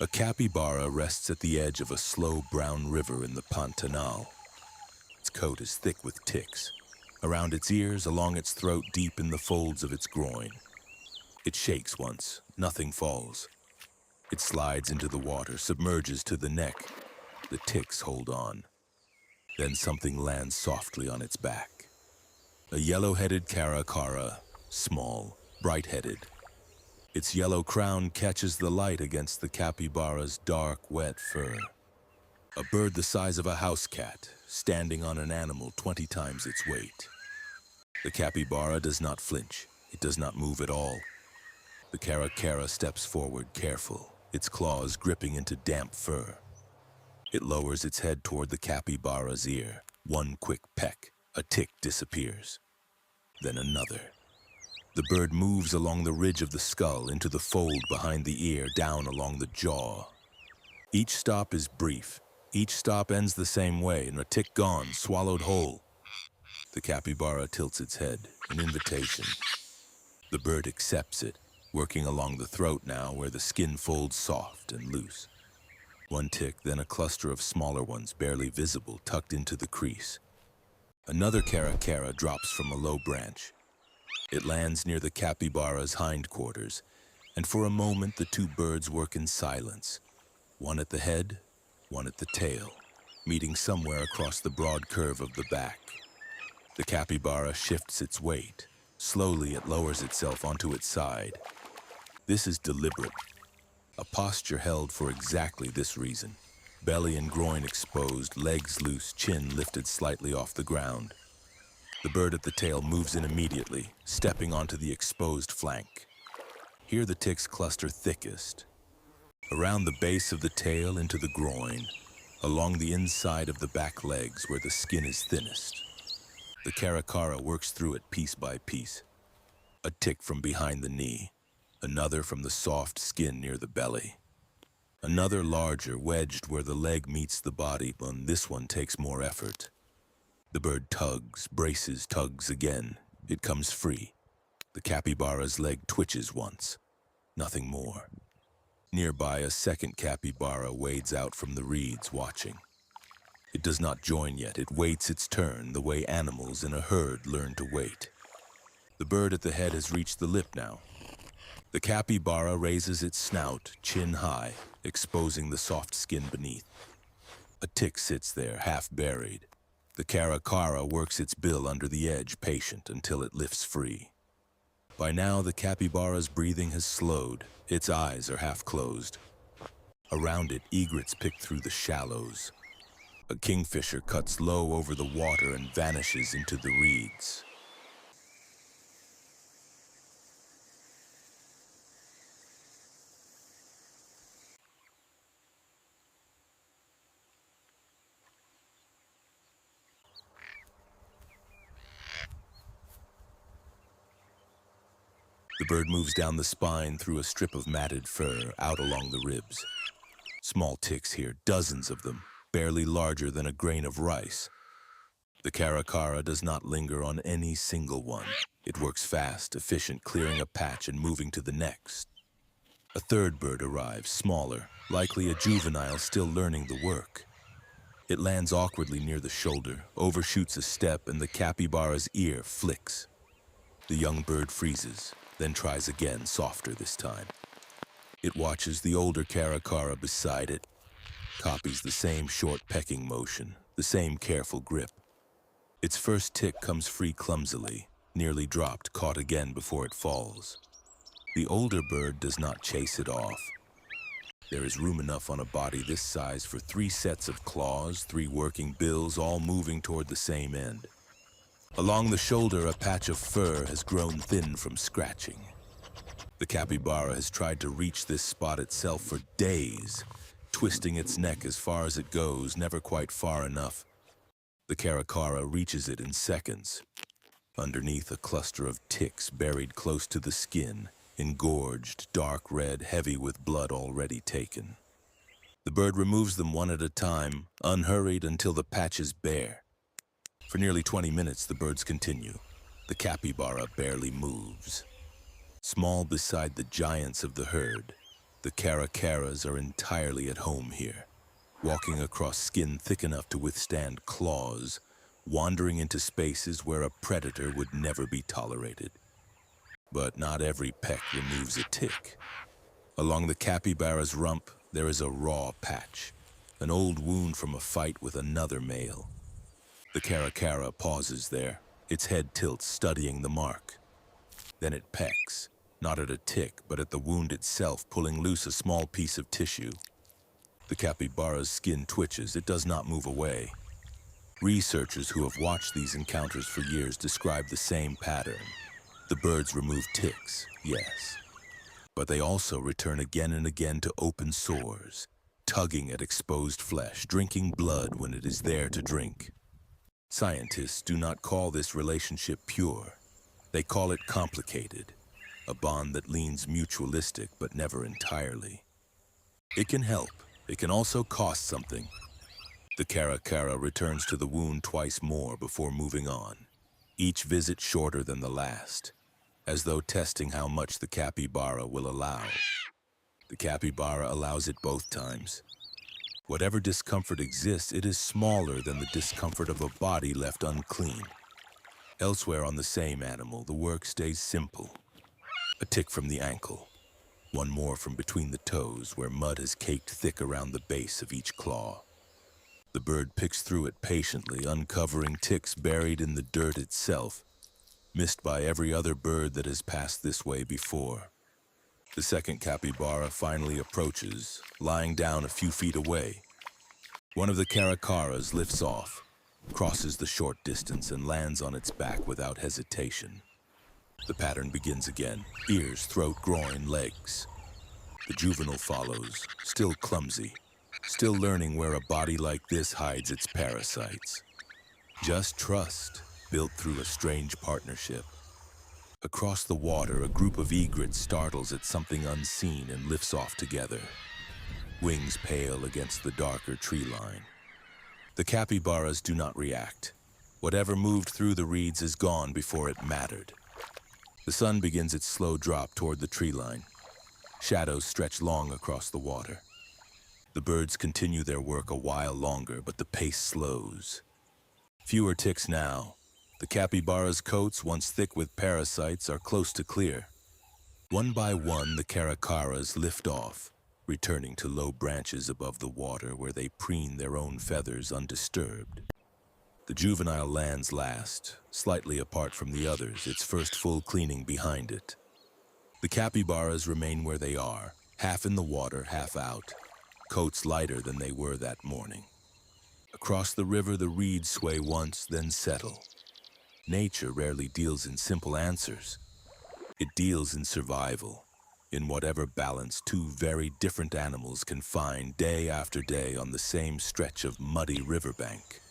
A capybara rests at the edge of a slow brown river in the Pantanal. Its coat is thick with ticks. Around its ears, along its throat, deep in the folds of its groin. It shakes once, nothing falls. It slides into the water, submerges to the neck. The ticks hold on. Then something lands softly on its back. A yellow-headed caracara, small, bright-headed. Its yellow crown catches the light against the capybara's dark, wet fur. A bird the size of a house cat, standing on an animal 20 times its weight. The capybara does not flinch. It does not move at all. The caracara steps forward, careful, its claws gripping into damp fur. It lowers its head toward the capybara's ear. One quick peck, a tick disappears. Then another. The bird moves along the ridge of the skull into the fold behind the ear, down along the jaw. Each stop is brief. Each stop ends the same way, and a tick gone, swallowed whole. The capybara tilts its head, an invitation. The bird accepts it, working along the throat now where the skin folds soft and loose. One tick, then a cluster of smaller ones, barely visible, tucked into the crease. Another caracara drops from a low branch. It lands near the capybara's hindquarters, and for a moment the two birds work in silence. One at the head, one at the tail, meeting somewhere across the broad curve of the back. The capybara shifts its weight. Slowly it lowers itself onto its side. This is deliberate, a posture held for exactly this reason. Belly and groin exposed, legs loose, chin lifted slightly off the ground. The bird at the tail moves in immediately, stepping onto the exposed flank. Here the ticks cluster thickest. Around the base of the tail into the groin, along the inside of the back legs where the skin is thinnest. The caracara works through it piece by piece. A tick from behind the knee, another from the soft skin near the belly. Another larger, wedged where the leg meets the body, but this one takes more effort. The bird tugs, braces, tugs again. It comes free. The capybara's leg twitches once. Nothing more. Nearby, a second capybara wades out from the reeds, watching. It does not join yet. It waits its turn, the way animals in a herd learn to wait. The bird at the head has reached the lip now. The capybara raises its snout, chin high, exposing the soft skin beneath. A tick sits there, half buried. The caracara works its bill under the edge, patient, until it lifts free. By now, the capybara's breathing has slowed. Its eyes are half closed. Around it, egrets pick through the shallows. A kingfisher cuts low over the water and vanishes into the reeds. The bird moves down the spine through a strip of matted fur, out along the ribs. Small ticks here, dozens of them, barely larger than a grain of rice. The caracara does not linger on any single one. It works fast, efficient, clearing a patch and moving to the next. A third bird arrives, smaller, likely a juvenile still learning the work. It lands awkwardly near the shoulder, overshoots a step, and the capybara's ear flicks. The young bird freezes, then tries again, softer this time. It watches the older caracara beside it, copies the same short pecking motion, the same careful grip. Its first tick comes free clumsily, nearly dropped, caught again before it falls. The older bird does not chase it off. There is room enough on a body this size for 3 sets of claws, 3 working bills, all moving toward the same end. Along the shoulder, a patch of fur has grown thin from scratching. The capybara has tried to reach this spot itself for days, twisting its neck as far as it goes, never quite far enough. The caracara reaches it in seconds. Underneath, a cluster of ticks buried close to the skin, engorged, dark red, heavy with blood already taken. The bird removes them one at a time, unhurried until the patch is bare. For nearly 20 minutes, the birds continue. The capybara barely moves. Small beside the giants of the herd, The caracaras are entirely at home here, walking across skin thick enough to withstand claws, wandering into spaces where a predator would never be tolerated. But not every peck removes a tick. Along the capybara's rump, there is a raw patch, an old wound from a fight with another male. The caracara pauses there, its head tilts, studying the mark. Then it pecks, not at a tick, but at the wound itself, pulling loose a small piece of tissue. The capybara's skin twitches, it does not move away. Researchers who have watched these encounters for years describe the same pattern. The birds remove ticks, yes, but they also return again and again to open sores, tugging at exposed flesh, drinking blood when it is there to drink. Scientists do not call this relationship pure. They call it complicated, a bond that leans mutualistic but never entirely. It can help. It can also cost something. The caracara returns to the wound twice more before moving on, each visit shorter than the last, as though testing how much the capybara will allow. The capybara allows it both times. Whatever discomfort exists, it is smaller than the discomfort of a body left unclean. Elsewhere on the same animal, the work stays simple. A tick from the ankle, one more from between the toes where mud has caked thick around the base of each claw. The bird picks through it patiently, uncovering ticks buried in the dirt itself, missed by every other bird that has passed this way before. The second capybara finally approaches, lying down a few feet away. One of the caracaras lifts off, crosses the short distance, and lands on its back without hesitation. The pattern begins again: ears, throat, groin, legs. The juvenile follows, still clumsy, still learning where a body like this hides its parasites. Just trust, built through a strange partnership. Across the water, a group of egrets startles at something unseen and lifts off together, wings pale against the darker tree line. The capybaras do not react. Whatever moved through the reeds is gone before it mattered. The sun begins its slow drop toward the tree line. Shadows stretch long across the water. The birds continue their work a while longer, but the pace slows. Fewer ticks now. The capybara's coats, once thick with parasites, are close to clear. One by one, the caracaras lift off, returning to low branches above the water where they preen their own feathers undisturbed. The juvenile lands last, slightly apart from the others, its first full cleaning behind it. The capybaras remain where they are, half in the water, half out, coats lighter than they were that morning. Across the river, the reeds sway once, then settle. Nature rarely deals in simple answers. It deals in survival, in whatever balance two very different animals can find day after day on the same stretch of muddy riverbank.